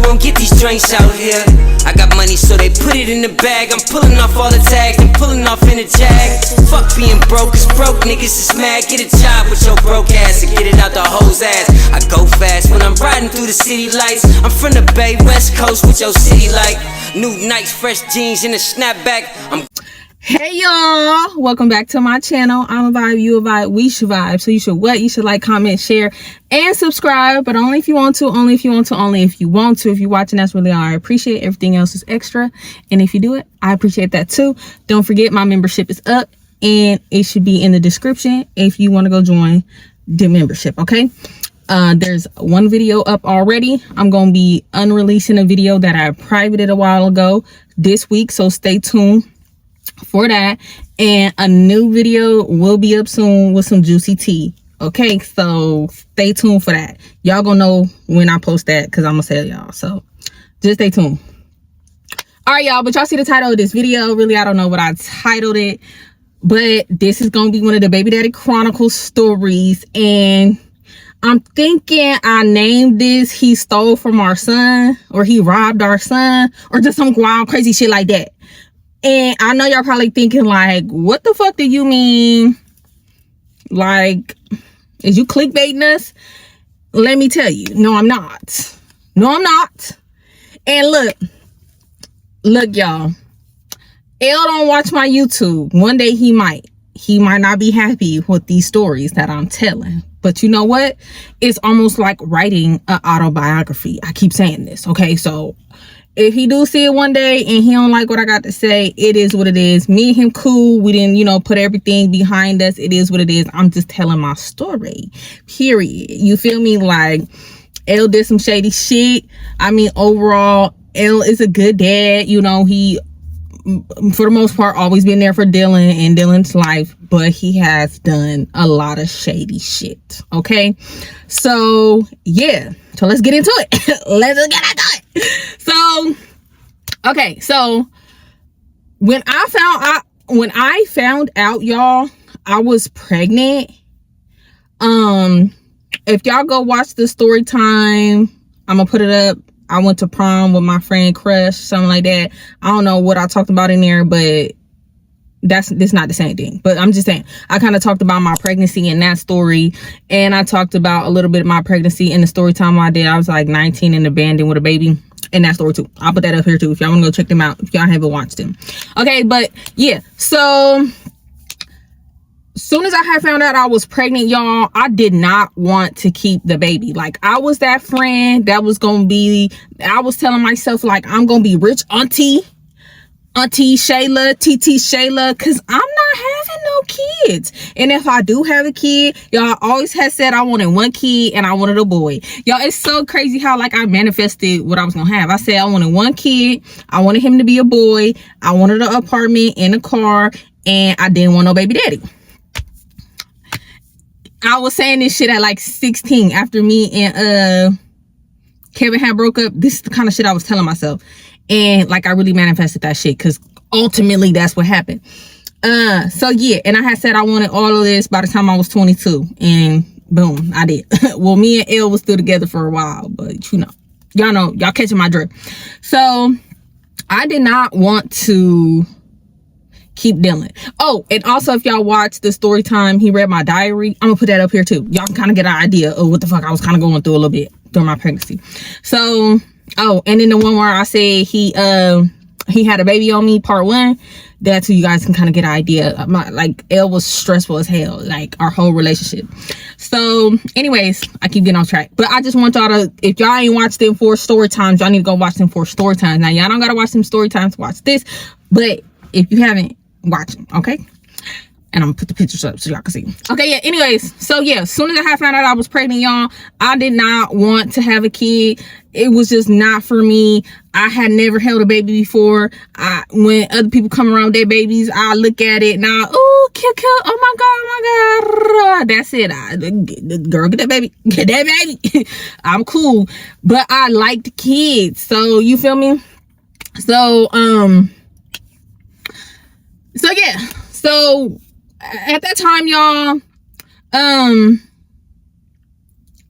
gon' get these drinks out here. I got money, so they put it in the bag. I'm pulling off all the tags and pulling off in a jag. Fuck being broke, cause broke niggas is mad. Get a job with your broke ass and get it out the hoe's ass. I go fast when I'm riding through the city lights. I'm from the Bay, West Coast with your city like new Nikes, fresh jeans, and a snapback. Hey y'all, welcome back to my channel. I'm a vibe, you a vibe, we should vibe. So you should what? You should like, comment, share, and subscribe. But only if you want to, only if you want to, only if you want to. If you're watching, that's really all I appreciate. Everything else is extra. And if you do it, I appreciate that too. Don't forget, my membership is up and it should be in the description if you want to go join the membership, okay? There's one video up already. I'm going to be unreleasing a video that I privated a while ago this week. So stay tuned for that, and a new video will be up soon with some juicy tea. Okay, so stay tuned for that. Y'all gonna know when I post that because I'm gonna tell y'all, so just stay tuned. All right, y'all, but y'all see the title of this video. Really, I don't know what I titled it, but this is gonna be one of the Baby Daddy Chronicles stories, and I'm thinking I named this "He Stole From Our Son," or "He Robbed Our Son," or just some wild crazy shit like that. And I know y'all probably thinking like, what the fuck do you mean? Like, is you clickbaiting us? Let me tell you, no, I'm not. No, I'm not. And look, y'all. L don't watch my YouTube. One day he might not be happy with these stories that I'm telling. But you know what? It's almost like writing an autobiography. I keep saying this, okay? So if he do see it one day and he don't like what I got to say, it is what it is. Me and him cool. We didn't, put everything behind us. It is what it is. I'm just telling my story, period. You feel me? Like, L did some shady shit. I mean, overall, L is a good dad. He, for the most part, always been there for Dylan and Dylan's life, but he has done a lot of shady shit. Okay, so yeah, so let's get into it. Let's get into it. So, okay, so when I found out, y'all, I was pregnant. If y'all go watch the story time, I'm gonna put it up. I went to prom with my friend Crush, something like that. I don't know what I talked about in there, but that's not the same thing. But I'm just saying, I kind of talked about my pregnancy in that story, and I talked about a little bit of my pregnancy in the story time I did. I was like 19 and abandoned with a baby in that story too. I'll put that up here too if y'all want to go check them out if y'all haven't watched them. Okay, but yeah, so soon as I had found out I was pregnant, y'all, I did not want to keep the baby. Like, I was that friend that was gonna be, I was telling myself, like, I'm gonna be rich auntie Shayla, TT Shayla, because I'm not having no kids. And if I do have a kid, y'all, always had said I wanted one kid and I wanted a boy. Y'all, it's so crazy how, like, I manifested what I was gonna have. I said I wanted one kid, I wanted him to be a boy, I wanted an apartment and a car, and I didn't want no baby daddy. I was saying this shit at like 16 after me and Kevin had broke up. This is the kind of shit I was telling myself. And like, I really manifested that shit because ultimately that's what happened. So yeah, and I had said I wanted all of this by the time I was 22, and boom, I did. Well, me and L was still together for a while, but y'all catching my drift. So I did not want to keep Dylan. Oh, and also if y'all watch the story time, he read my diary. I'm gonna put that up here too. Y'all can kind of get an idea of what the fuck I was kind of going through a little bit during my pregnancy. So, oh, and then the one where I say he had a baby on me, part 1, that's so you guys can kind of get an idea. Like, L was stressful as hell, like our whole relationship. So anyways, I keep getting off track, but I just want y'all to, if y'all ain't watched them 4 story times, y'all need to go watch them 4 story times. Now, y'all don't gotta watch them story times to watch this, but if you haven't, watch them, okay? And I'm gonna put the pictures up so y'all can see. Okay, yeah, anyways, so yeah, as soon as I found out I was pregnant, y'all, I did not want to have a kid. It was just not for me. I had never held a baby before. When other people come around with their babies, I look at it and oh, cute, oh my God. That's it. Girl, get that baby. I'm cool. But I liked kids. So, you feel me? So yeah, so at that time, y'all,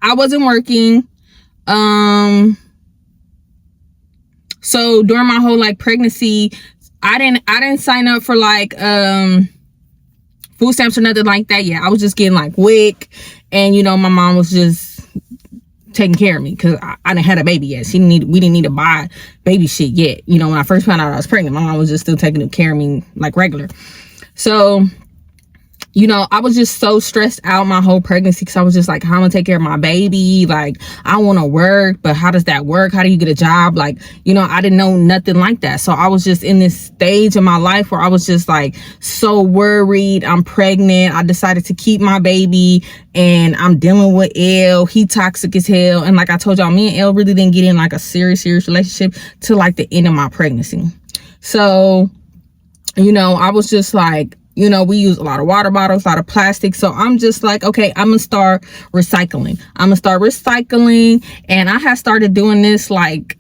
I wasn't working. So during my whole like pregnancy, I didn't sign up for like food stamps or nothing like that. Yeah, I was just getting like WIC, and you know, my mom was just taking care of me because I didn't have a baby yet. We didn't need to buy baby shit yet. You know, when I first found out I was pregnant, my mom was just still taking care of me like regular. So, you know, I was just so stressed out my whole pregnancy because I was just like, how am I gonna take care of my baby? Like, I want to work, but how does that work? How do you get a job? Like, you know, I didn't know nothing like that. So I was just in this stage of my life where I was just like so worried. I'm pregnant. I decided to keep my baby, and I'm dealing with L. He toxic as hell. And like I told y'all, me and L really didn't get in like a serious relationship till like the end of my pregnancy. So, you know, I was just like, you know, we use a lot of water bottles, a lot of plastic. So I'm just like, okay, I'm gonna start recycling. And I had started doing this like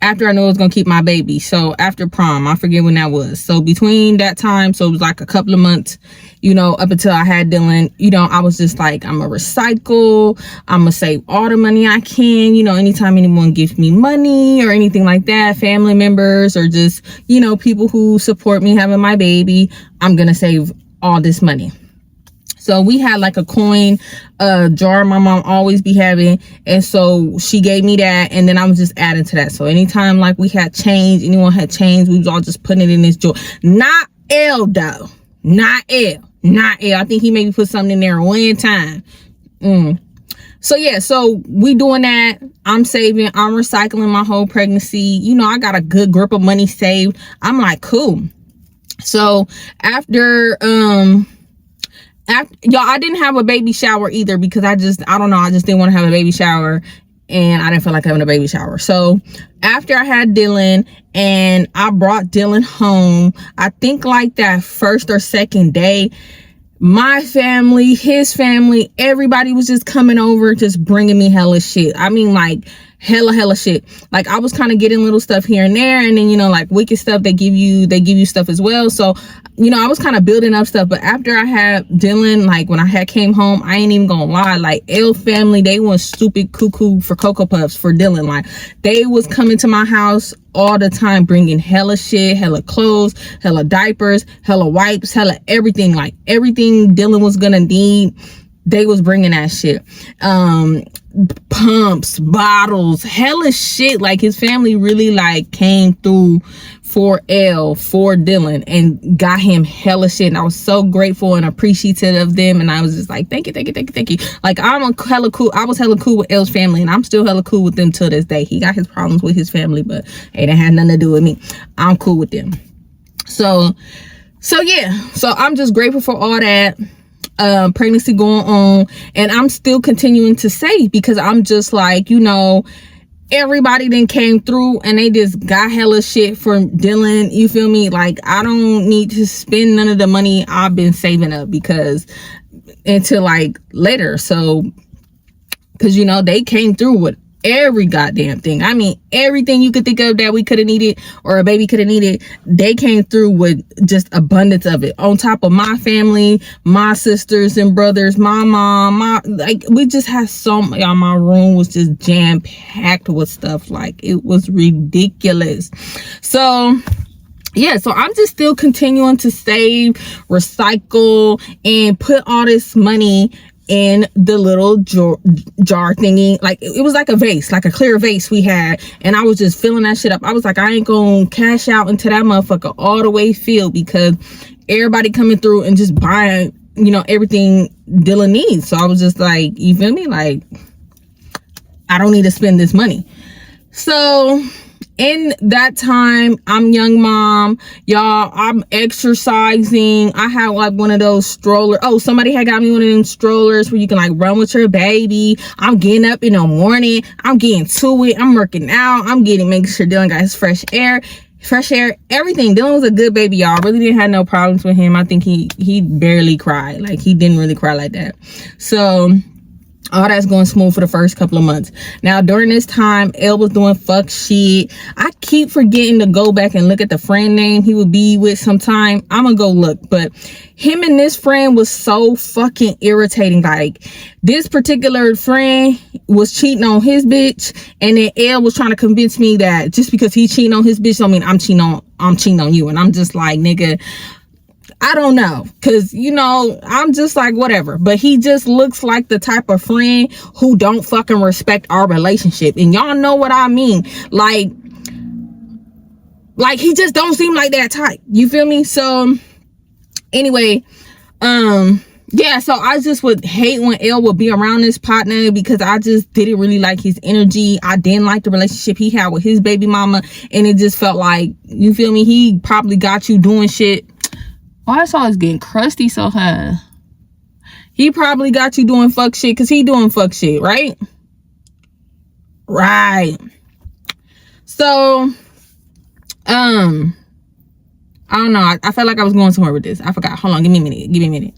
after I knew I was gonna keep my baby. So after prom, I forget when that was. So between that time, so it was like a couple of months, you know, up until I had Dylan, you know, I was just like, I'm gonna recycle, I'm gonna save all the money I can. You know, anytime anyone gives me money or anything like that, family members or just, you know, people who support me having my baby, I'm gonna save all this money. So we had like a coin jar my mom always be having, and so she gave me that, and then I was just adding to that. So anytime like we had change, anyone had change, we was all just putting it in this jar. Not L though, not L. I think he maybe put something in there one time. So yeah, so we doing that. I'm saving, I'm recycling my whole pregnancy. You know, I got a good grip of money saved. I'm like, cool. So after y'all, I didn't have a baby shower either because I don't know, I just didn't want to have a baby shower, and I didn't feel like having a baby shower. So after I had Dylan and I brought Dylan home, I think like that first or second day, my family, his family, everybody was just coming over, just bringing me hella shit. I mean, like hella shit. Like I was kind of getting little stuff here and there, and then, you know, like wicked stuff, they give you stuff as well. So, you know, I was kind of building up stuff. But after I had Dylan, like when I had came home, I ain't even gonna lie, like L family, they went stupid cuckoo for Cocoa Puffs for Dylan. Like they was coming to my house all the time, bringing hella shit, hella clothes, hella diapers, hella wipes, hella everything. Like everything Dylan was gonna need, they was bringing that shit. Pumps, bottles, hella shit. Like his family really like came through for L, for Dylan, and got him hella shit. And I was so grateful and appreciative of them. And I was just like, thank you. Like I'm hella cool. I was hella cool with L's family, and I'm still hella cool with them to this day. He got his problems with his family, but hey, that had nothing to do with me. I'm cool with them. So yeah. So I'm just grateful for all that. Pregnancy going on, and I'm still continuing to save because I'm just like, you know, everybody then came through and they just got hella shit for Dylan. You feel me? Like I don't need to spend none of the money I've been saving up because until like later. So because, you know, they came through with every goddamn thing. I mean, everything you could think of that we could have needed or a baby could have needed, they came through with just abundance of it. On top of my family, my sisters and brothers, my mom, like we just had so much. Y'all, my room was just jam packed with stuff. Like it was ridiculous. So yeah, so I'm just still continuing to save, recycle, and put all this money in the little jar thingy. Like it was like a vase, like a clear vase we had, and I was just filling that shit up. I was like, I ain't gonna cash out into that motherfucker all the way filled because everybody coming through and just buying, you know, everything Dylan needs. So I was just like, you feel me? Like I don't need to spend this money. So in that time, I'm young mom, y'all, I'm exercising. I had like one of those strollers. Oh, somebody had got me one of them strollers where you can like run with your baby. I'm getting up in the morning, I'm getting to it, I'm working out, I'm making sure Dylan got his fresh air, everything. Dylan was a good baby, y'all. Really didn't have no problems with him. I think he barely cried. Like he didn't really cry like that. So All that's going smooth for the first couple of months. Now, during this time, L was doing fuck shit. I keep forgetting to go back and look at the friend name he would be with sometime. I'm gonna go look. But him and this friend was so fucking irritating. Like, this particular friend was cheating on his bitch, and then L was trying to convince me that just because he cheating on his bitch don't mean I'm cheating on you. And I'm just like, nigga, I don't know, because, you know, I'm just like, whatever. But he just looks like the type of friend who don't fucking respect our relationship. And y'all know what I mean. Like he just don't seem like that type. You feel me? So, anyway, yeah, so I just would hate when L would be around this partner because I just didn't really like his energy. I didn't like the relationship he had with his baby mama. And it just felt like, you feel me? He probably got you doing shit. Why is always getting crusty so high? He probably got you doing fuck shit because he doing fuck shit, right? Right. So, I don't know. I felt like I was going somewhere with this. I forgot. Hold on. Give me a minute.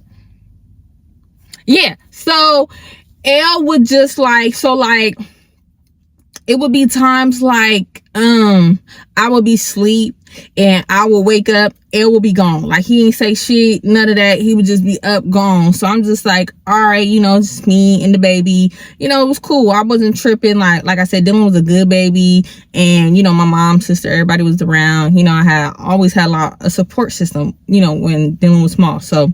Yeah. So, L would just it would be times like, I would be asleep and I would wake up, L would be gone. Like, he ain't say shit, none of that. He would just be up, gone. So I'm just like, all right, you know, just me and the baby. You know, it was cool. I wasn't tripping. Like I said, Dylan was a good baby. And, you know, my mom, sister, everybody was around. You know, I always had a support system, you know, when Dylan was small. So,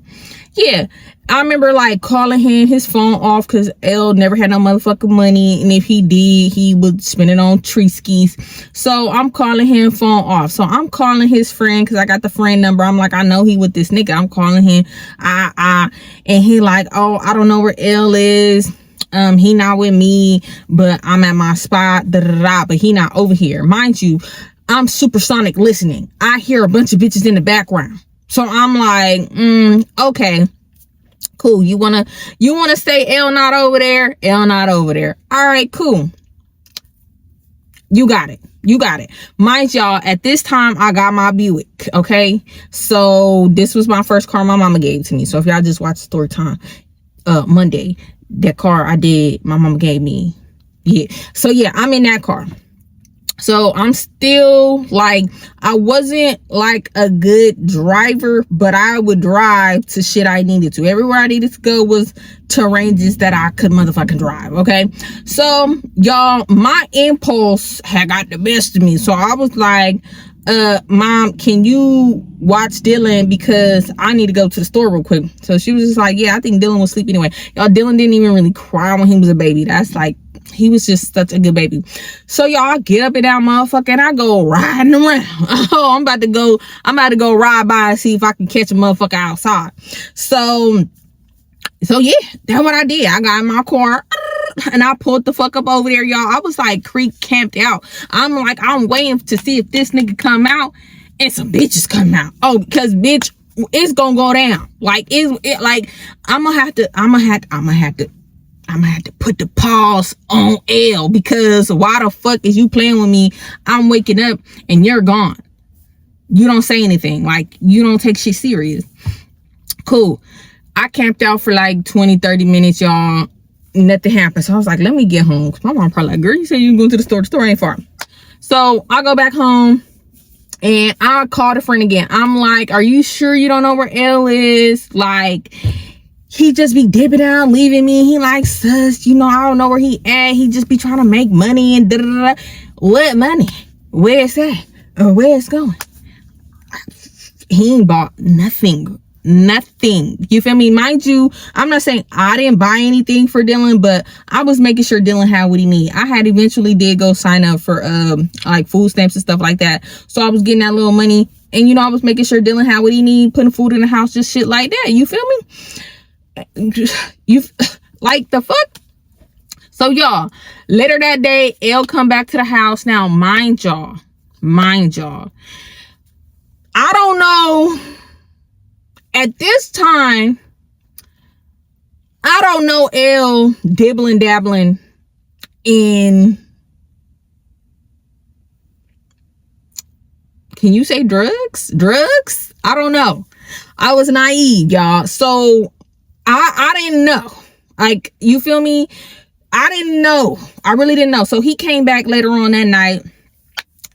yeah. I remember like calling his phone off because L never had no motherfucking money. And if he did, he would spend it on tree skis. So I'm calling him phone off. So I'm calling his friend because I got the friend number. I'm like, I know he with this nigga. I'm calling him. And he like, oh, I don't know where L is. He not with me, but I'm at my spot. But he not over here. Mind you, I'm supersonic listening. I hear a bunch of bitches in the background. So I'm like, okay. Cool. You wanna say L not over there? L not over there. All right, cool. You got it. Mind y'all, at this time, I got my Buick, okay? So, this was my first car my mama gave to me. So, if y'all just watched Storytime Monday, that car my mama gave me. Yeah. So, yeah, I'm in that car. So I'm still like, I wasn't like a good driver, but I would drive to shit I needed to. Everywhere I needed to go was to ranges that I could motherfucking drive. Okay. So y'all, my impulse had got the best of me. So I was like, Mom, can you watch Dylan because I need to go to the store real quick. So she was just like, yeah, I think Dylan was asleep anyway. Y'all, Dylan didn't even really cry when he was a baby. That's like, he was just such a good baby. So y'all, I get up in that motherfucker and I go riding around. Oh, I'm about to go ride by and see if I can catch a motherfucker outside. So yeah, that's what I did. I got in my car and I pulled the fuck up over there, y'all. I was like creek camped out. I'm waiting to see if this nigga come out and some bitches come out. Oh, because bitch, it's gonna go down. Like I'm gonna have to put the pause on L because why the fuck is you playing with me? I'm waking up and you're gone. You don't say anything. Like, you don't take shit serious. Cool. I camped out for like 20-30 minutes, y'all. Nothing happened. So I was like, let me get home. Cause my mom probably like, girl, you said you can go to the store. The store ain't far. So I go back home and I call a friend again. I'm like, are you sure you don't know where L is? Like, he just be dipping out, leaving me. He like, sus, you know, I don't know where he at. He just be trying to make money and da-da-da. What money? Where it's at? Or where it's going? He ain't bought nothing. You feel me? Mind you, I'm not saying I didn't buy anything for Dylan, but I was making sure Dylan had what he need. I had eventually did go sign up for like food stamps and stuff like that. So I was getting that little money. And, you know, I was making sure Dylan had what he need, putting food in the house, just shit like that. You feel me? You like the fuck? So y'all, later that day, L come back to the house. Now, mind y'all, I don't know. At this time, I don't know L dibbling dabbling in, can you say drugs? I don't know. I was naive, y'all. So I didn't know. Like, you feel me? I didn't know. I really didn't know. So he came back later on that night.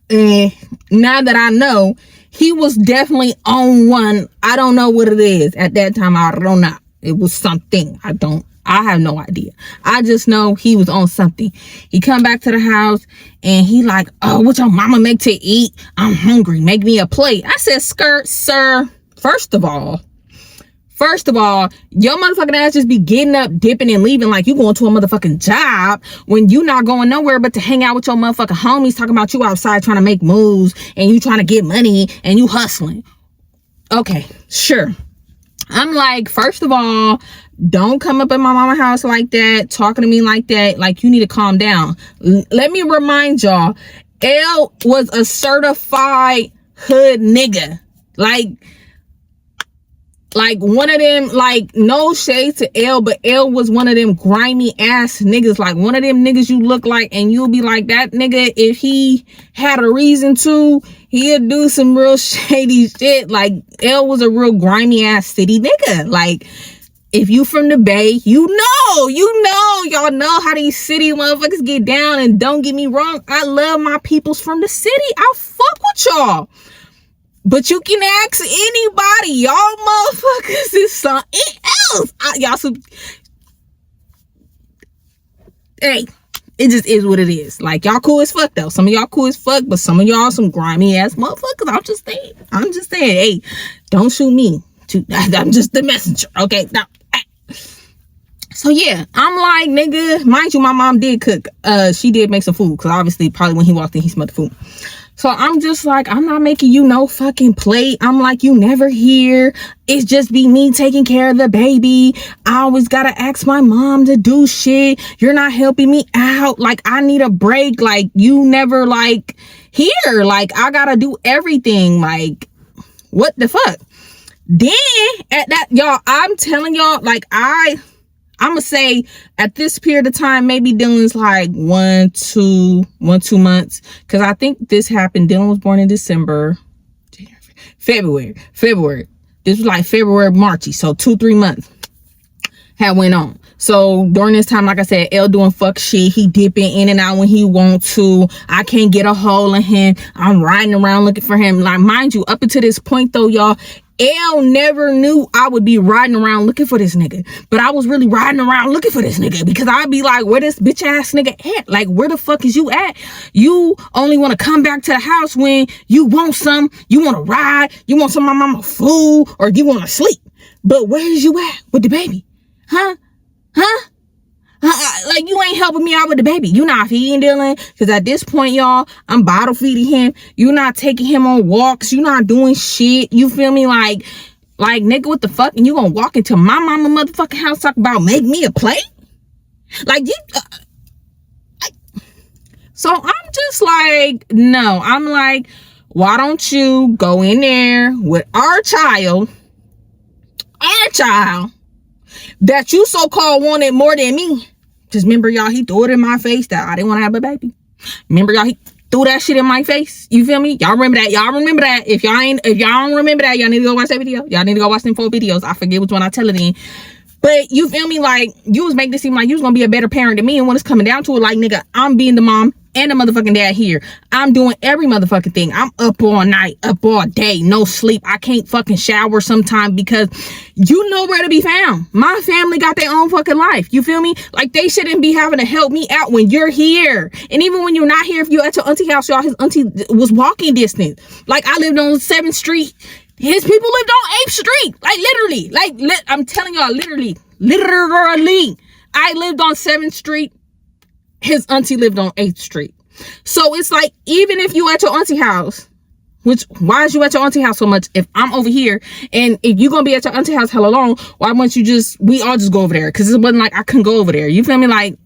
And now that I know, he was definitely on one. I don't know what it is. At that time, I don't know. It was something. I have no idea. I just know he was on something. He come back to the house and he like, oh, what your mama make to eat? I'm hungry. Make me a plate. I said, skirt, sir. First of all, your motherfucking ass just be getting up, dipping, and leaving like you going to a motherfucking job when you not going nowhere but to hang out with your motherfucking homies talking about you outside trying to make moves and you trying to get money and you hustling. Okay, sure. I'm like, first of all, don't come up in my mama's house like that, talking to me like that. Like, you need to calm down. Let me remind y'all, L was a certified hood nigga. Like one of them, like, no shade to L, but L was one of them grimy ass niggas. Like one of them niggas you look like and you'll be like, that nigga, if he had a reason to, he'd do some real shady shit. Like L was a real grimy ass city nigga. Like, if you from the Bay, y'all know how these city motherfuckers get down. And don't get me wrong, I love my peoples from the city. I fuck with y'all. But you can ask anybody. Y'all motherfuckers is something else. Hey, it just is what it is. Like, y'all cool as fuck, though. Some of y'all cool as fuck, but some of y'all some grimy ass motherfuckers. I'm just saying. Hey, don't shoot me. I'm just the messenger. Okay, now. So yeah, I'm like, nigga, mind you, my mom did cook. She did make some food, because obviously probably when he walked in, he smelled the food. So I'm just like, I'm not making you no fucking plate. I'm like, you never here. It's just be me taking care of the baby. I always gotta ask my mom to do shit. You're not helping me out. Like, I need a break. Like, you never like here. Like, I gotta do everything. Like, what the fuck? Then at that, y'all, I'm telling y'all, like, I'm gonna say at this period of time, maybe Dylan's like 1-2 months. Cause I think this happened. Dylan was born in December, February. This was like February, Marchy. So 2-3 months had went on. So during this time, like I said, L doing fuck shit. He dipping in and out when he want to. I can't get a hold of him. I'm riding around looking for him. Like, mind you, up until this point though, y'all, L never knew I would be riding around looking for this nigga. But I was really riding around looking for this nigga because I'd be like, where this bitch ass nigga at? Like, where the fuck is you at? You only want to come back to the house when you want you want to ride, you want some of my mama food, or you want to sleep. But where is you at with the baby? Huh? Like, you ain't helping me out with the baby. You not feeding Dylan, because at this point, y'all, I'm bottle feeding him. You not taking him on walks. You not doing shit. You feel me? Like nigga, what the fuck? And you gonna walk into my mama motherfucking house talk about make me a plate? Like, you so I'm just like, no. I'm like, why don't you go in there with our child that you so-called wanted more than me? Just remember, y'all, he threw it in my face that I didn't want to have a baby. Remember, y'all, he threw that shit in my face. You feel me? Y'all remember that? Y'all remember that? If y'all don't remember that, y'all need to go watch that video. Y'all need to go watch them 4 videos. I forget which one I tell it in. But you feel me? Like, you was making it seem like you was gonna be a better parent than me. And when it's coming down to it, like, nigga, I'm being the mom and the motherfucking dad here. I'm doing every motherfucking thing. I'm up all night, up all day, no sleep. I can't fucking shower sometime because you know where to be found. My family got their own fucking life. You feel me? Like, they shouldn't be having to help me out when you're here. And even when you're not here, if you're at your auntie house, y'all, his auntie was walking distance. Like, I lived on 7th Street. His people lived on 8th Street. Like, literally. I'm telling y'all, literally. I lived on 7th Street. His auntie lived on 8th Street. So it's like, even if you at your auntie house, which, why is you at your auntie house so much if I'm over here? And if you're going to be at your auntie house hella long, why wouldn't we all just go over there? Because it wasn't like I couldn't go over there. You feel me? Like,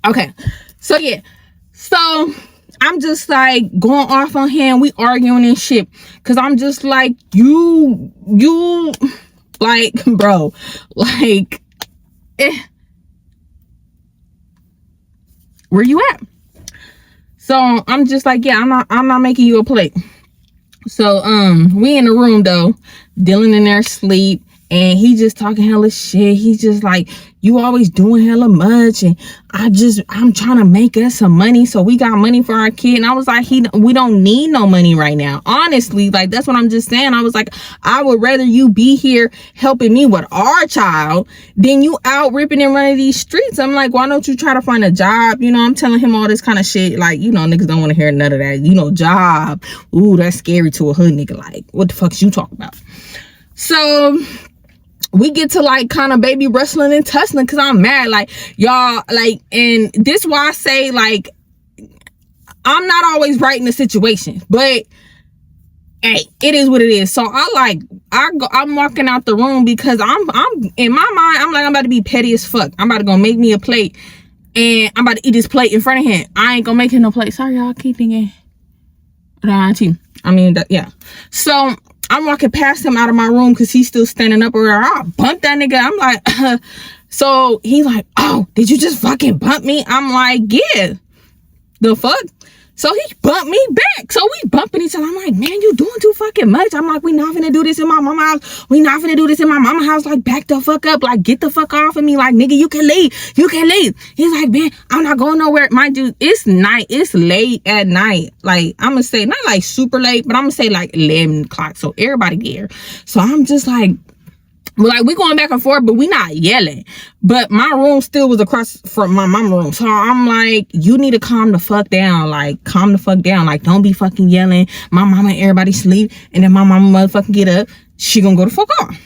okay. So yeah. So I'm just like going off on him. We arguing and shit. Because I'm just like, you, like, bro, like, where you at? So I'm just like, yeah, I'm not making you a plate. So we in the room though, Dylan in there asleep, and he just talking hella shit. He's just like, you always doing hella much, and I'm trying to make us some money so we got money for our kid. And I was like, we don't need no money right now, honestly. Like, that's what I'm just saying. I was like, I would rather you be here helping me with our child than you out ripping and running these streets. I'm like, why don't you try to find a job? You know, I'm telling him all this kind of shit. Like, you know, niggas don't want to hear none of that. You know, job. Ooh, that's scary to a hood nigga. Like, what the fuck is you talking about? So we get to like kind of baby wrestling and tussling because I'm mad. Like, y'all, like, and this why I say, like, I'm not always right in the situation, but hey, it is what it is. So I'm walking out the room because I'm in my mind, I'm like, I'm about to be petty as fuck. I'm about to go make me a plate, and I'm about to eat this plate in front of him. I ain't gonna make him no plate. Sorry, y'all, I keep thinking. Yeah. So I'm walking past him out of my room because he's still standing up, or I bump that nigga. I'm like, so he's like, oh, did you just fucking bump me? I'm like, yeah, the fuck? So he bumped me back. So we bumping each other. I'm like, man, you doing too fucking much. I'm like, we not finna do this in my mama house. We not finna do this in my mama house. Like, back the fuck up. Like, get the fuck off of me. Like, nigga, you can leave. You can leave. He's like, man, I'm not going nowhere. Mind you, it's night. It's late at night. Like, I'm gonna say, not like super late, but I'm gonna say like 11 o'clock. So everybody there. So I'm just like, we going back and forth, but we not yelling. But my room still was across from my mama room. So I'm like, you need to calm the fuck down. Like, calm the fuck down. Like, don't be fucking yelling. My mama and everybody sleep. And then my mama motherfucking get up. She gonna go the fuck off.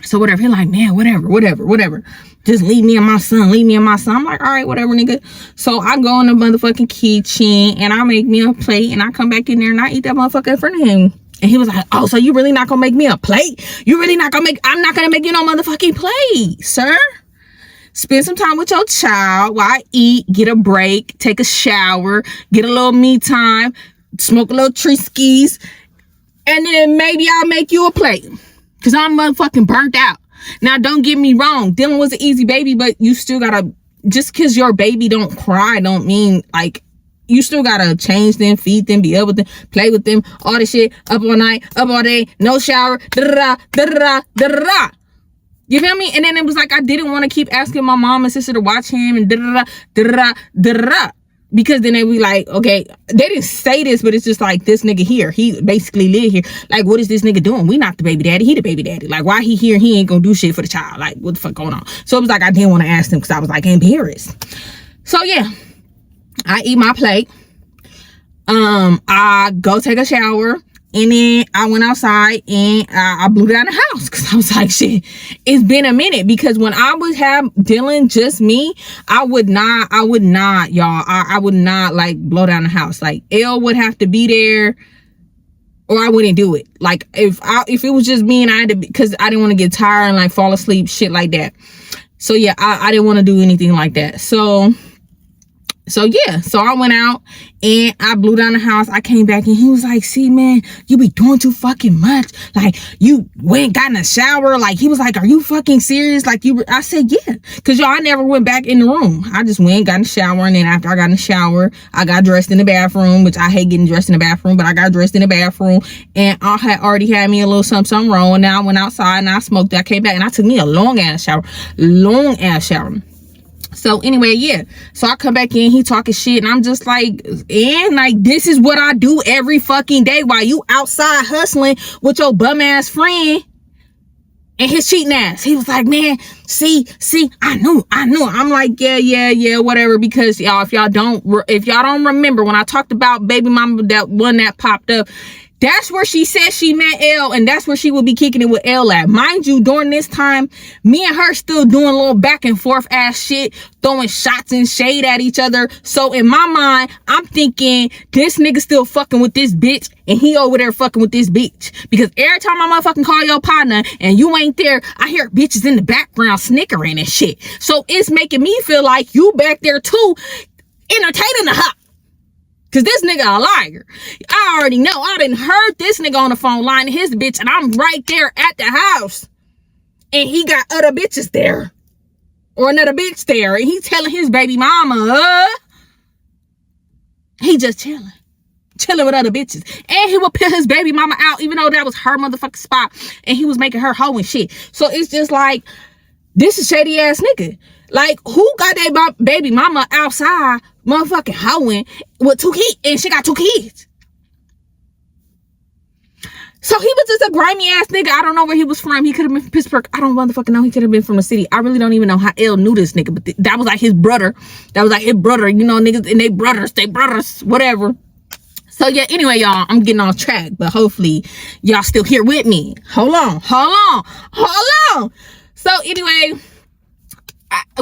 So whatever. He like, man, whatever. Just leave me and my son. I'm like, all right, whatever, nigga. So I go in the motherfucking kitchen and I make me a plate and I come back in there and I eat that motherfucker in front of him. And he was like, oh, so you really not gonna make me a plate? I'm not gonna make you no motherfucking plate, sir. Spend some time with your child while I eat, get a break, take a shower, get a little me time, smoke a little tree skis, and then maybe I'll make you a plate. Cause I'm motherfucking burnt out. Now, don't get me wrong. Dylan was an easy baby, but you still gotta, just cause your baby don't cry, don't mean like, you still gotta change them, feed them, be able to play with them, all this shit, up all night, up all day, no shower, da-da-da. You feel me? And then it was like, I didn't want to keep asking my mom and sister to watch him and da-da-da. Because then they be like, okay, they didn't say this, but it's just like, this nigga here, he basically live here. Like, what is this nigga doing? We not the baby daddy, he the baby daddy. Like, why he here? He ain't gonna do shit for the child. Like, what the fuck going on? So it was like, I didn't want to ask them because I was like embarrassed. So yeah. I eat my plate. I go take a shower, and then I went outside and I blew down the house because I was like, shit, it's been a minute. Because when I would have Dylan, just me, I would not, y'all. I would not like blow down the house. Like, L would have to be there, or I wouldn't do it. Like, if it was just me and I had to, because I didn't want to get tired and like fall asleep, shit like that. So yeah, I didn't want to do anything like that. So yeah, so I went out and I blew down the house. I came back and he was like, see, man, you be doing too fucking much. Like, you went got in a shower. Like, he was like, are you fucking serious? Like, I said, yeah. Because, y'all, I never went back in the room. I just went, got in the shower. And then after I got in the shower, I got dressed in the bathroom, which I hate getting dressed in the bathroom. But I got dressed in the bathroom and I had already had me a little something wrong. And now I went outside and I smoked. I came back and I took me a long ass shower. So anyway, yeah. So I come back in, he talking shit, and I'm just like, and like, this is what I do every fucking day while you outside hustling with your bum ass friend and his cheating ass. He was like, man, see, I knew. I'm like, yeah, whatever. Because y'all, if y'all don't remember when I talked about baby mama, that one that popped up, that's where she said she met L, and that's where she would be kicking it with L at. Mind you, during this time, me and her still doing a little back and forth ass shit, throwing shots and shade at each other. So in my mind, I'm thinking this nigga still fucking with this bitch, and he over there fucking with this bitch. Because every time I motherfucking call your partner and you ain't there, I hear bitches in the background snickering and shit. So it's making me feel like you back there too, entertaining the hop. Cause this nigga a liar. I already know. I done heard this nigga on the phone lying to his bitch, and I'm right there at the house. And he got other bitches there. Or another bitch there. And he telling his baby mama, he just chilling. chilling with other bitches. And he would put his baby mama out, even though that was her motherfucking spot. And he was making her hoe and shit. So it's just like, this is shady ass nigga. Like, who got that baby mama outside motherfucking hoeing with 2 kids? And she got 2 kids. So he was just a grimy ass nigga. I don't know where he was from. He could have been from Pittsburgh. I don't motherfucking know. He could have been from the city. I really don't even know how L knew this nigga. But that was like his brother. That was like his brother. You know, niggas and they brothers, whatever. So yeah, anyway, y'all, I'm getting off track. But hopefully, y'all still here with me. Hold on. So anyway,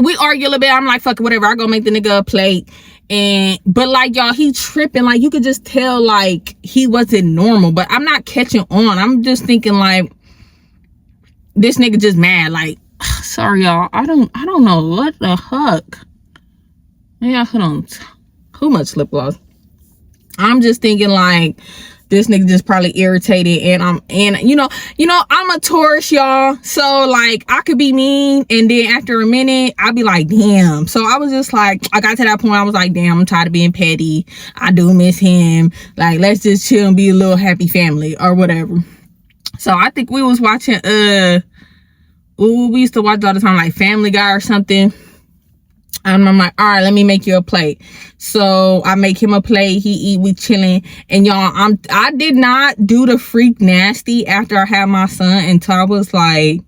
we argue a little bit. I'm like, fuck it, whatever. I go make the nigga a plate. But like, y'all, he tripping. Like, you could just tell, like, he wasn't normal. But I'm not catching on. I'm just thinking, like, this nigga just mad. Like, sorry, y'all. I don't know what the fuck. Yeah, hold on. Too much lip gloss. I'm just thinking, like, this nigga just probably irritated, and you know, I'm a Taurus, y'all. So like, I could be mean, and then after a minute, I'll be like, damn. So I was just like, I got to that point, I was like, damn, I'm tired of being petty. I do miss him. Like, let's just chill and be a little happy family or whatever. So I think we was watching, we used to watch all the time, like Family Guy or something. And I'm like, all right, let me make you a plate. So I make him a plate. He eat, we chilling. And y'all, I did not do the freak nasty after I had my son until I was like,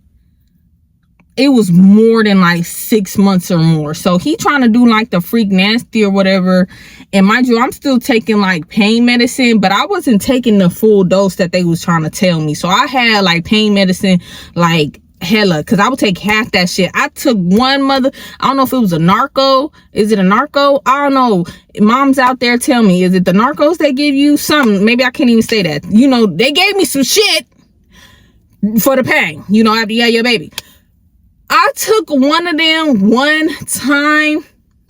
it was more than like 6 months or more. So he trying to do like the freak nasty or whatever. And mind you, I'm still taking like pain medicine, but I wasn't taking the full dose that they was trying to tell me. So I had like pain medicine, like hella, because I would take half that shit. I took I don't know if it was a narco. Is it a narco? I don't know. Moms out there, tell me, is it the narcos they give you? Something. Maybe I can't even say that. You know, they gave me some shit for the pain, you know, after you had your baby. I took one of them one time.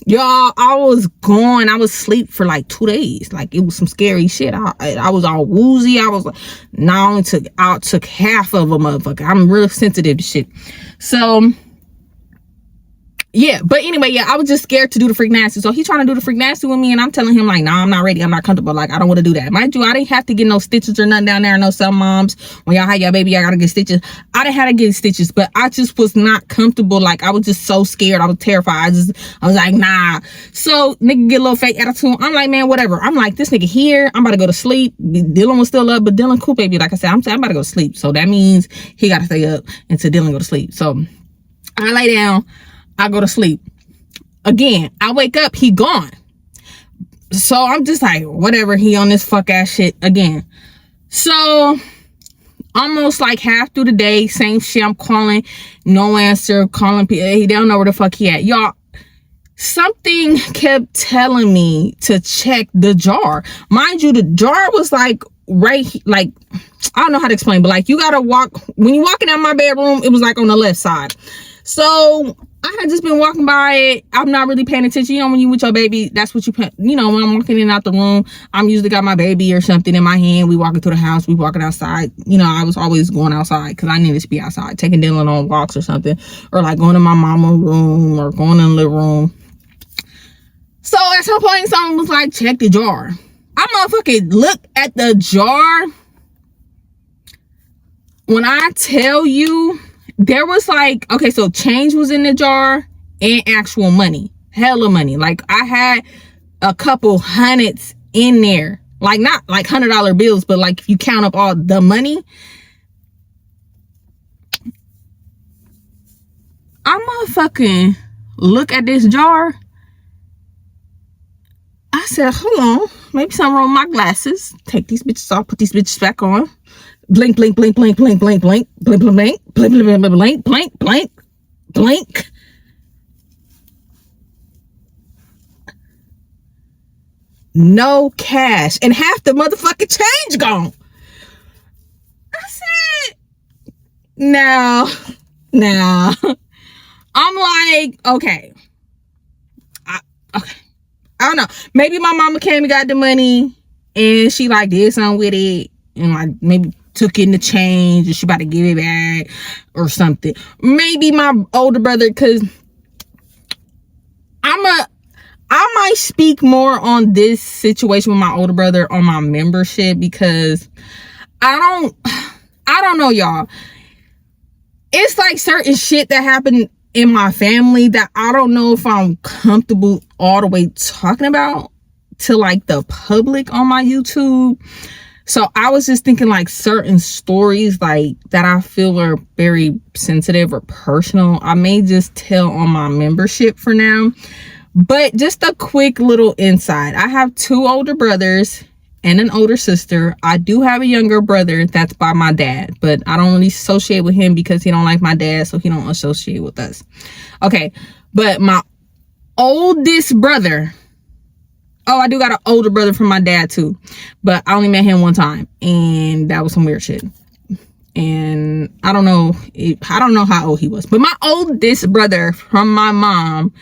Y'all, I was gone. I was asleep for like 2 days. Like, it was some scary shit. I was all woozy. I was like, no, I took half of a motherfucker. I'm real sensitive to shit. So yeah, but anyway, yeah, I was just scared to do the freak nasty. So he trying to do the freak nasty with me, and I'm telling him like, nah, I'm not ready. I'm not comfortable. Like, I don't want to do that. Mind you, I didn't have to get no stitches or nothing down there. I know some moms, when y'all have your baby, y'all gotta get stitches. I didn't have to get stitches, but I just was not comfortable. Like, I was just so scared. I was terrified. I was like, nah. So nigga get a little fake attitude. I'm like, man, whatever. I'm like, this nigga here, I'm about to go to sleep. Dylan was still up, but Dylan cool, baby. Like I said, I'm about to go to sleep. So that means he gotta stay up until Dylan go to sleep. So I lay down, I go to sleep. Again, I wake up, he gone. So I'm just like, whatever, he on this fuck ass shit again. So almost like half through the day, same shit, I'm calling, no answer, calling people, he don't know where the fuck he at. Y'all, something kept telling me to check the jar. Mind you, the jar was like right, like, I don't know how to explain, but like, you gotta walk, when you walking out my bedroom, it was like on the left side. So I had just been walking by it. I'm not really paying attention. You know, when you with your baby, that's what you know, when I'm walking in and out the room, I'm usually got my baby or something in my hand. We walking through the house, we walking outside. You know, I was always going outside because I needed to be outside, taking Dylan on walks or something, or like going to my mama's room or going in the living room. So at some point, someone was like, check the jar. I motherfucking look at the jar. When I tell you, there was like, okay, so change was in the jar and actual money, hella money. Like, I had a couple hundreds in there, like not like $100 bills, but like if you count up all the money, I'm gonna fucking look at this jar. I said, hold on, maybe something wrong with my glasses. Take these bitches off, put these bitches back on. Blink, blink, blink, blink, blink, blink, blink, blink, blink, blink, blink, blink, blink, blink, blink, blink, blink. No cash and half the motherfucking change gone. I said, now, I'm like, okay. Okay. I don't know. Maybe my mama came and got the money and she like did something with it and like maybe took in the change and she about to give it back or something. Maybe my older brother, because I I might speak more on this situation with my older brother on my membership, because I don't know, y'all. It's like certain shit that happened in my family that I don't know if I'm comfortable all the way talking about to like the public on my YouTube. So I was just thinking like certain stories like that I feel are very sensitive or personal, I may just tell on my membership for now. But just a quick little insight. I have 2 older brothers and an older sister. I do have a younger brother that's by my dad, but I don't really associate with him because he don't like my dad, so he don't associate with us. Okay, but my oldest brother, oh, I do got an older brother from my dad too, but I only met him one time, and that was some weird shit. And I don't know how old he was, but my oldest brother from my mom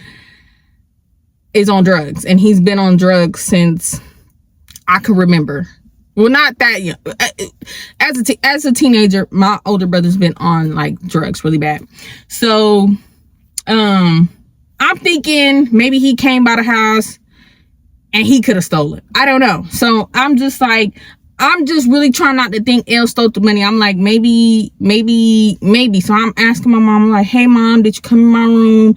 is on drugs, and he's been on drugs since I could remember. Well, not that young. As a teenager, my older brother's been on like drugs really bad. So I'm thinking maybe he came by the house and he could have stolen. I don't know. So I'm just really trying not to think L stole the money. I'm like, maybe. So I'm asking my mom, I'm like, hey mom, did you come in my room?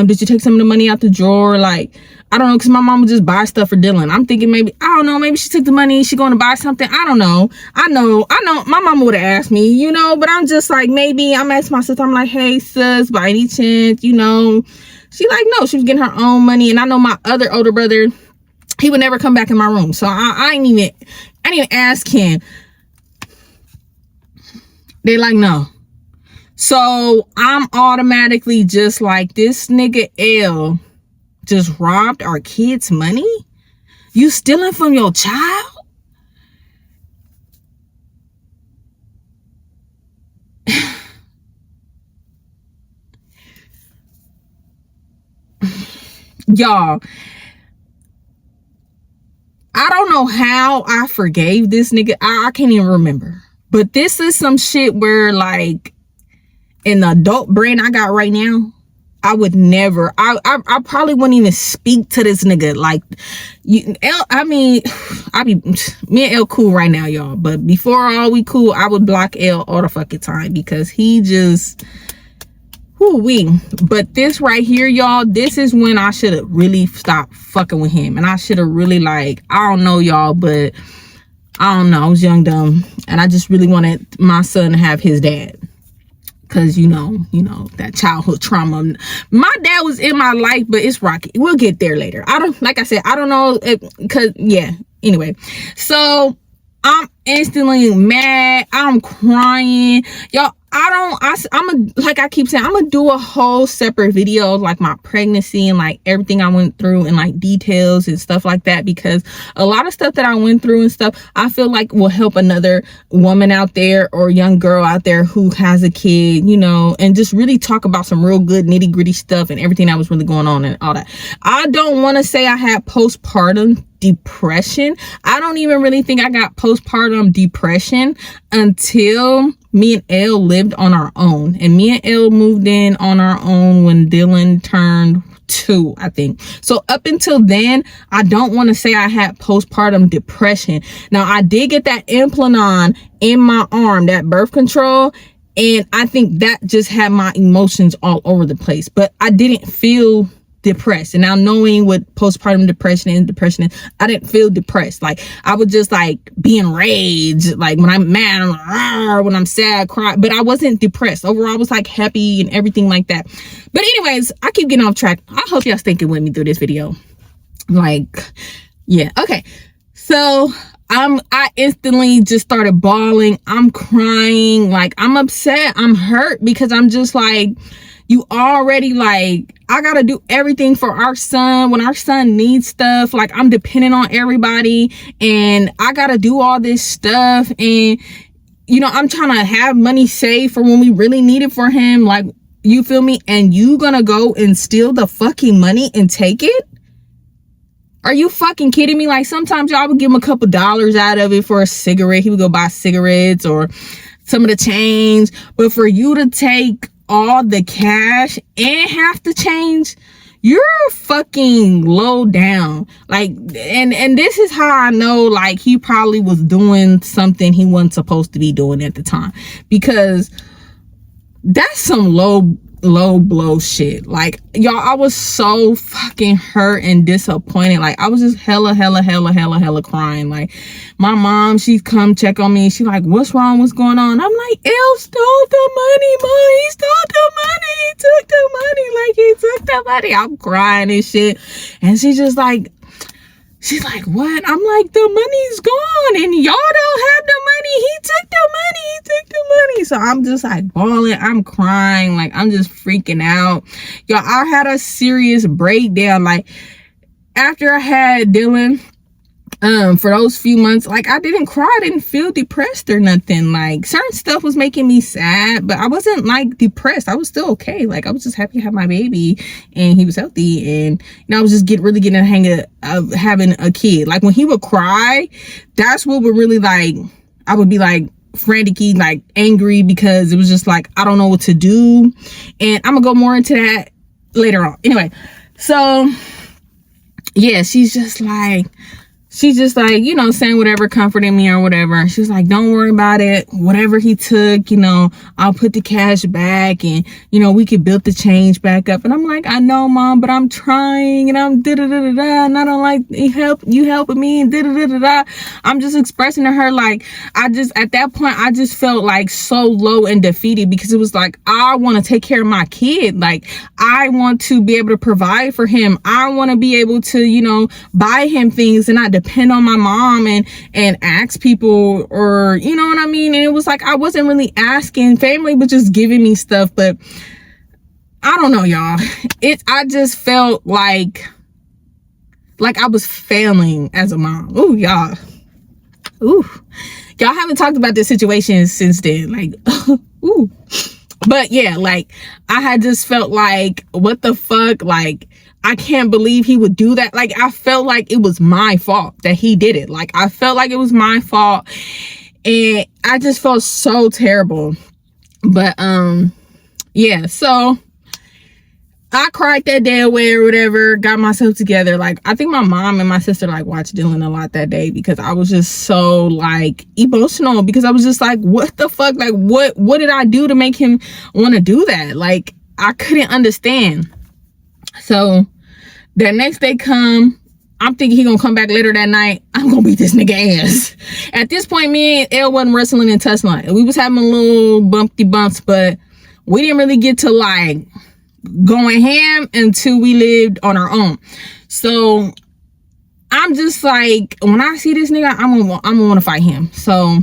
Did you take some of the money out the drawer? Like, I don't know, because my mom would just buy stuff for Dylan. I'm thinking maybe, I don't know, maybe she took the money, she going to buy something. I don't know. I know my mom would have asked me, you know, but I'm just like, maybe. I'm asking my sister, I'm like, hey sis, by any chance, you know? She like, no, she was getting her own money. And I know my other older brother, he would never come back in my room. So I didn't even ask him. They like, no. So I'm automatically just like, this nigga L just robbed our kids' money? You stealing from your child? Y'all, I don't know how I forgave this nigga. I can't even remember. But this is some shit where, like, in the adult brain I got right now, I would never, I probably wouldn't even speak to this nigga. Like, me and L cool right now, y'all. But before all we cool, I would block L all the fucking time because he just, But this right here, y'all, this is when I should have really stopped fucking with him. And I should have really, like, I don't know, y'all, but I don't know. I was young, dumb. And I just really wanted my son to have his dad. Because, you know, that childhood trauma. My dad was in my life, but it's rocky. We'll get there later. Like I said, I don't know. Anyway. So, I'm instantly mad. I'm crying. Y'all, like I keep saying, I'm gonna do a whole separate video of like my pregnancy and like everything I went through and like details and stuff like that, because a lot of stuff that I went through and stuff I feel like will help another woman out there or young girl out there who has a kid, you know, and just really talk about some real good nitty gritty stuff and everything that was really going on and all that. I don't want to say I had postpartum depression. I don't even really think I got postpartum depression until me and Elle lived on our own. And me and Elle moved in on our own when Dylan turned 2, I think. So up until then, I don't want to say I had postpartum depression. Now, I did get that implant in my arm, that birth control, and I think that just had my emotions all over the place. But I didn't feel depressed. And now knowing what postpartum depression is, I didn't feel depressed. Like, I would just like be enraged. Like when I'm mad, I'm when I'm sad, cry. But I wasn't depressed. Overall, I was like happy and everything like that. But anyways, I keep getting off track. I hope y'all sticking with me through this video. Like, yeah. Okay. So I instantly just started bawling. I'm crying. Like, I'm upset. I'm hurt because I'm just like, you already, like, I gotta do everything for our son when our son needs stuff. Like, I'm dependent on everybody and I gotta do all this stuff. And, you know, I'm trying to have money saved for when we really need it for him. Like, you feel me? And you gonna go and steal the fucking money and take it? Are you fucking kidding me? Like, sometimes y'all would give him a couple dollars out of it for a cigarette. He would go buy cigarettes or some of the change. But for you to take all the cash and half the change, you're fucking low down. Like, and this is how I know, like, he probably was doing something he wasn't supposed to be doing at the time, because that's some low blow shit. Like, y'all, I was so fucking hurt and disappointed. Like, I was just hella crying. Like, my mom, she come check on me. She like, what's wrong? What's going on? I'm like, L stole the money, Mom. He stole the money. He took the money. Like, he took the money. I'm crying and shit. And she's like, what? I'm like, the money's gone and y'all don't have the money. He took the money. He took the money. So I'm just like bawling. I'm crying. Like, I'm just freaking out. Y'all, I had a serious breakdown. Like, after I had Dylan, for those few months, like, I didn't cry. I didn't feel depressed or nothing. Like, certain stuff was making me sad, but I wasn't like depressed. I was still okay. Like, I was just happy to have my baby and he was healthy, and I was just really getting the hang of having a kid. Like, when he would cry, that's what would really, like, I would be like frantic-y, like angry, because it was just like, I don't know what to do. And I'm gonna go more into that later on. Anyway, so yeah, she's just like, you know, saying whatever, comforting me or whatever. And she's like, don't worry about it. Whatever he took, you know, I'll put the cash back, and, you know, we could build the change back up. And I'm like, I know, Mom, but I'm trying, and I'm da-da-da-da-da, and I don't like you helping me, and da-da-da-da-da. I'm just expressing to her, like, at that point, I just felt like so low and defeated, because it was like, I want to take care of my kid. Like, I want to be able to provide for him. I want to be able to, you know, buy him things and not depend on my mom and ask people, or, you know what I mean? And it was like, I wasn't really asking. Family was just giving me stuff, but I don't know, y'all. I just felt like I was failing as a mom. Ooh, y'all. Ooh. Y'all haven't talked about this situation since then. Like, ooh. But yeah, like, I had just felt like, what the fuck? Like, I can't believe he would do that. Like, I felt like it was my fault that he did it. Like, I felt like it was my fault, and I just felt so terrible. But yeah, so I cried that day away or whatever, got myself together. Like, I think my mom and my sister, like, watched Dylan a lot that day, because I was just so, like, emotional, because I was just like, what the fuck? Like, what did I do to make him want to do that? Like, I couldn't understand. So that next day come, I'm thinking he gonna come back later that night. I'm gonna beat this nigga ass. At this point, me and Elle wasn't wrestling and tussling. We was having a little bumpy bumps, but we didn't really get to, like, going ham until we lived on our own. So I'm just like, when I see this nigga, I'm gonna want to fight him. So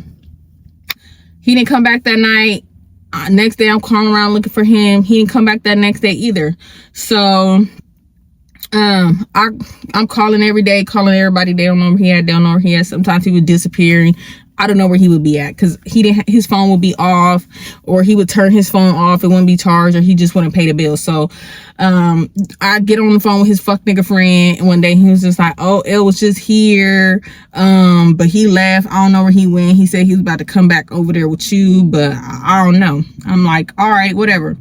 he didn't come back that night. Next day, I'm calling around looking for him. He didn't come back that next day either. So I'm calling every day, calling everybody. They don't know where he at. They don't know where he at. Sometimes he would disappear. I don't know where he would be at, because his phone would be off, or he would turn his phone off. It wouldn't be charged, or he just wouldn't pay the bill. So I get on the phone with his fuck nigga friend, and one day he was just like, oh, it was just here, but he left. I don't know where he went. He said he was about to come back over there with you, but I don't know. I'm like, all right, whatever.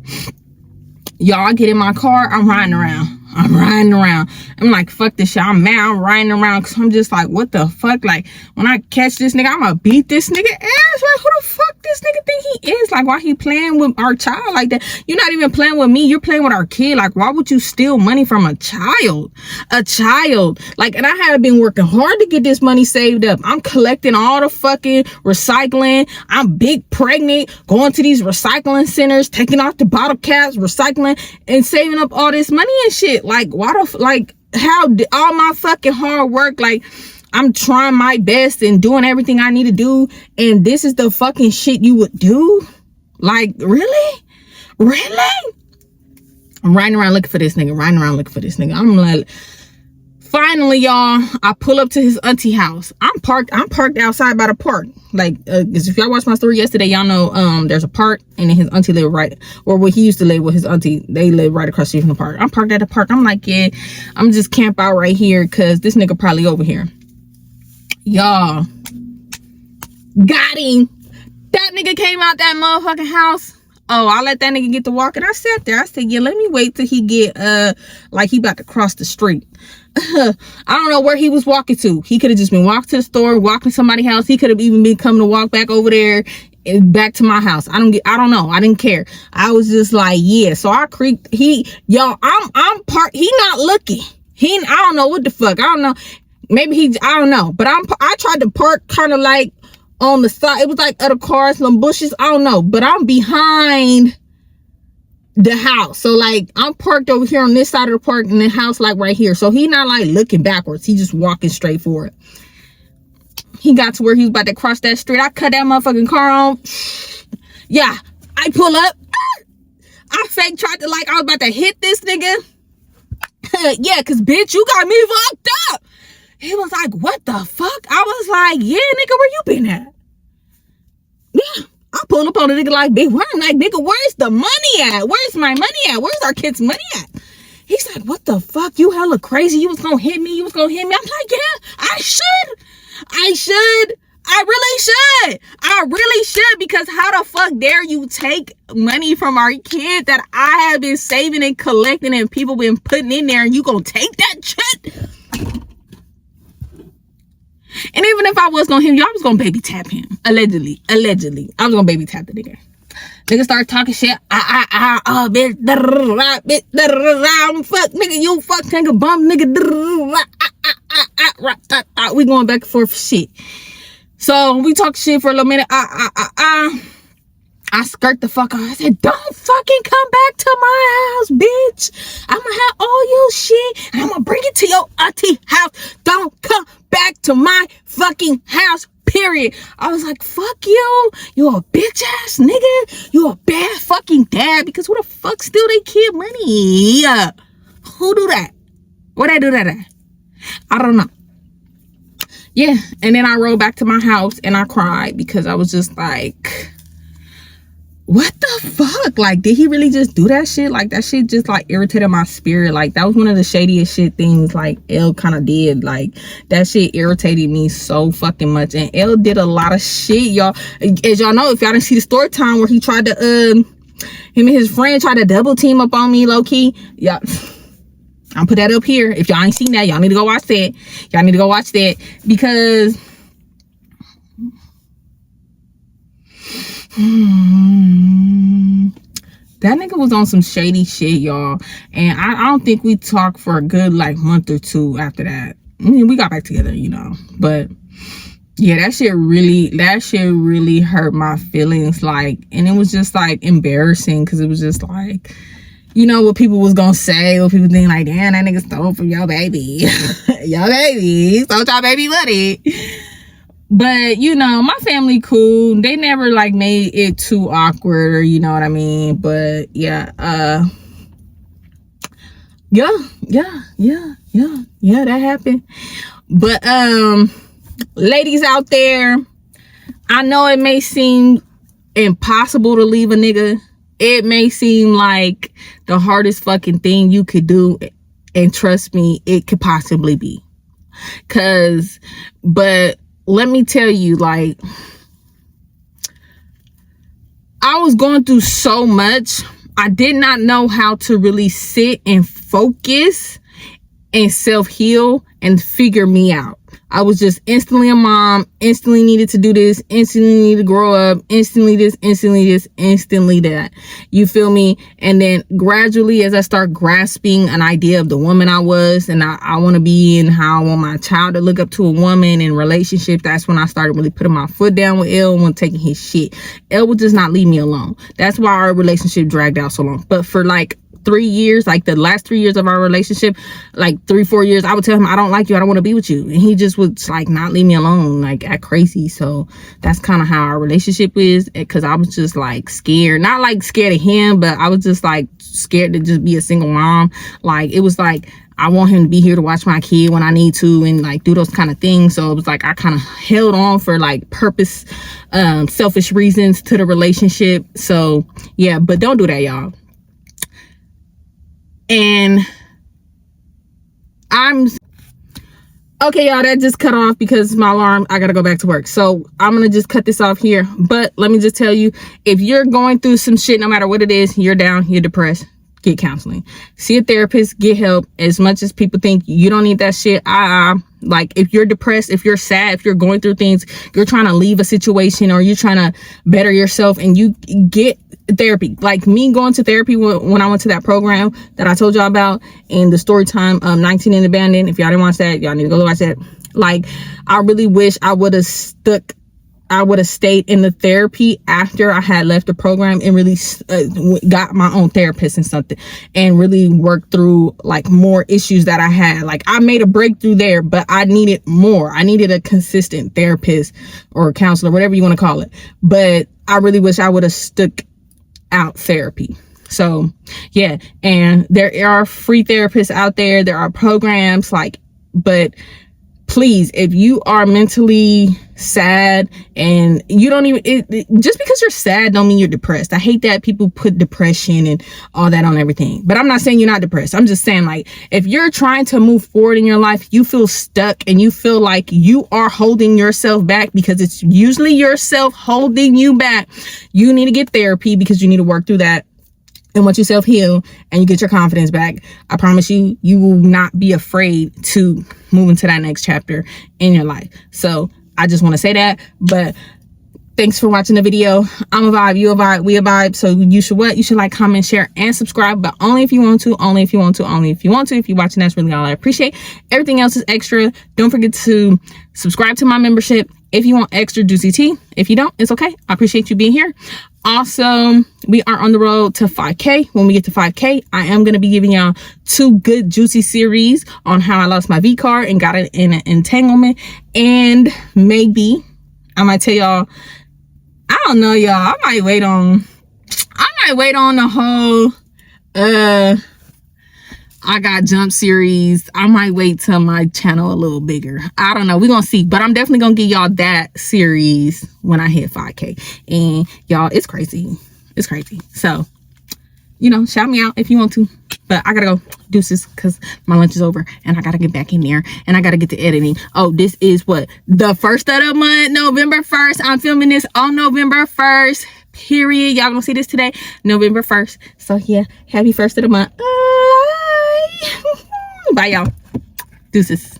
Y'all, I get in my car, I'm riding around. I'm like, fuck this shit. I'm mad. I'm riding around, because I'm just like, what the fuck? Like, when I catch this nigga, I'm gonna beat this nigga ass. Like, who the fuck this nigga think he is? Like, why he playing with our child like that? You're not even playing with me. You're playing with our kid. Like, why would you steal money from a child? Like, and I had been working hard to get this money saved up. I'm collecting all the fucking recycling. I'm big pregnant, going to these recycling centers, taking off the bottle caps, recycling, and saving up all this money and shit. Like, how all my fucking hard work, like, I'm trying my best and doing everything I need to do, and this is the fucking shit you would do? Like, really? I'm riding around looking for this nigga. I'm like, finally, y'all, I pull up to his auntie house. I'm parked outside by the park. Like, cause if y'all watched my story yesterday, y'all know there's a park, and then his auntie lived right, or where he used to live with his auntie, they live right across the street from the park. I'm parked at the park. I'm like, yeah, I'm just camp out right here, cause this nigga probably over here. Y'all, got him. That nigga came out that motherfucking house. Oh, I let that nigga get to walking. I sat there. I said, yeah, let me wait till he get like he about to cross the street. I don't know where he was walking to. He could have just been walking to the store, walking to somebody's house. He could have even been coming to walk back over there and back to my house. I don't know. I didn't care. I was just like, yeah. So I creeped. He not looking. I don't know what the fuck. I don't know. Maybe I don't know. But I tried to park kind of like on the side. It was like other cars, some bushes. I don't know. But I'm behind the house. So like I'm parked over here on this side of the park and the house like right here. So he not like looking backwards. He just walking straight forward. He got to where he was about to cross that street. I cut that motherfucking car on. Yeah. I pull up. I fake tried to like I was about to hit this nigga. Yeah, cause bitch, you got me fucked up. He was like, what the fuck? I was like, yeah, nigga, where you been at? Yeah. I pulled up on the nigga like, big one. Like, nigga, where's the money at? Where's my money at? Where's our kids' money at? He's like, what the fuck? You hella crazy. You was gonna hit me. I'm like, yeah, I should. I really should. Because how the fuck dare you take money from our kid that I have been saving and collecting and people been putting in there and you gonna take that shit? And even if I was gonna hit you, I was gonna baby tap him. Allegedly. I was gonna baby tap the nigga. Nigga start talking shit. Bitch, fuck, nigga, you fuck, nigga, bum, nigga. We going back and forth for shit. So we talk shit for a little minute. I skirt the fuck out. I said, don't fucking come back to my house, bitch. I'm gonna have all your shit and I'm gonna bring it to your auntie house. Don't come back to my fucking house, period. I was like, fuck you. You a bitch ass nigga. You a bad fucking dad. Because who the fuck steal they kid money? Who do that? Where they do that at? I don't know. Yeah. And then I rode back to my house and I cried because I was just like, what the fuck? Like, did he really just do that shit? Like, that shit just like irritated my spirit. Like, that was one of the shadiest shit things like L kind of did. Like, that shit irritated me so fucking much. And L did a lot of shit, y'all. As y'all know, if y'all didn't see the story time where he tried to him and his friend tried to double team up on me low key. Yeah, I'll put that up here. If y'all ain't seen that, y'all need to go watch that. Y'all need to go watch that because that nigga was on some shady shit, y'all. And I don't think we talked for a good like month or two after that. I mean, we got back together, you know. But yeah, that shit really hurt my feelings. Like, and it was just like embarrassing because it was just like, you know what people was gonna say, what people think like, damn, that nigga stole from your baby. Your baby stole your baby money. But, you know, my family cool. They never, like, made it too awkward or, you know what I mean? But, yeah, yeah, that happened. But, ladies out there, I know it may seem impossible to leave a nigga. It may seem like the hardest fucking thing you could do. And trust me, it could possibly be. But let me tell you, like, I was going through so much. I did not know how to really sit and focus and self-heal and figure me out. I was just instantly a mom, instantly needed to do this, instantly needed to grow up, instantly this, instantly that. You feel me? And then gradually, as I start grasping an idea of the woman I was and I want to be and how I want my child to look up to a woman in relationship, that's when I started really putting my foot down with L and taking his shit. L would just not leave me alone. That's why our relationship dragged out so long. But for like 3 years, like the last 3 years of our relationship, like 3-4 years, I would tell him, I don't like you, I don't want to be with you, and he just would like not leave me alone, like act crazy. So that's kind of how our relationship is, because I was just like scared, not like scared of him, but I was just like scared to just be a single mom. Like, it was like I want him to be here to watch my kid when I need to and like do those kind of things. So it was like I kind of held on for like purpose, selfish reasons to the relationship. So yeah, but don't do that, y'all. And Okay, y'all, that just cut off because my alarm, I gotta go back to work. So I'm gonna just cut this off here. But let me just tell you, if you're going through some shit, no matter what it is, you're down, you're depressed, get counseling. See a therapist, get help. As much as people think you don't need that shit, like if you're depressed, if you're sad, if you're going through things, you're trying to leave a situation or you're trying to better yourself, and you get therapy. Like me going to therapy when I went to that program that I told y'all about in the Storytime 19 and Abandoned. If y'all didn't watch that, y'all need to go watch that. Like, I really wish I would have stayed in the therapy after I had left the program and really got my own therapist and something, and really worked through like more issues that I had. Like, I made a breakthrough there, but I needed more. I needed a consistent therapist or counselor, whatever you want to call it. But I really wish I would have stuck out therapy. So yeah, and there are free therapists out there. There are programs, like, but please, if you are mentally sad and you don't even, just because you're sad don't mean you're depressed. I hate that people put depression and all that on everything, but I'm not saying you're not depressed. I'm just saying, like, if you're trying to move forward in your life, you feel stuck and you feel like you are holding yourself back, because it's usually yourself holding you back. You need to get therapy because you need to work through that. And once you self-heal and you get your confidence back, I promise you, you will not be afraid to move into that next chapter in your life. So I just want to say that. But thanks for watching the video. I'm a vibe, you a vibe, we a vibe. So you should what? You should like, comment, share, and subscribe. But only if you want to, only if you want to, only if you want to. If you're watching, that's really all I appreciate. Everything else is extra. Don't forget to subscribe to my membership if you want extra juicy tea. If you don't, it's okay. I appreciate you being here. Also, we are on the road to 5K. When we get to 5K, I am going to be giving y'all 2 good juicy series on how I lost my V card and got it in an entanglement. And maybe I might tell y'all, I don't know, y'all. I might wait on the whole I got jump series. I might wait till my channel a little bigger. I don't know. We're gonna see. But I'm definitely gonna give y'all that series when I hit 5K. And y'all, it's crazy. It's crazy. So, you know, shout me out if you want to. But I gotta go deuces because my lunch is over and I gotta get back in there and I gotta get to editing. Oh, this is what? The 1st of the month, November 1st. I'm filming this on November 1st. Period. Y'all gonna see this today, November 1st. So yeah, happy 1st of the month. Bye, y'all. Deuces.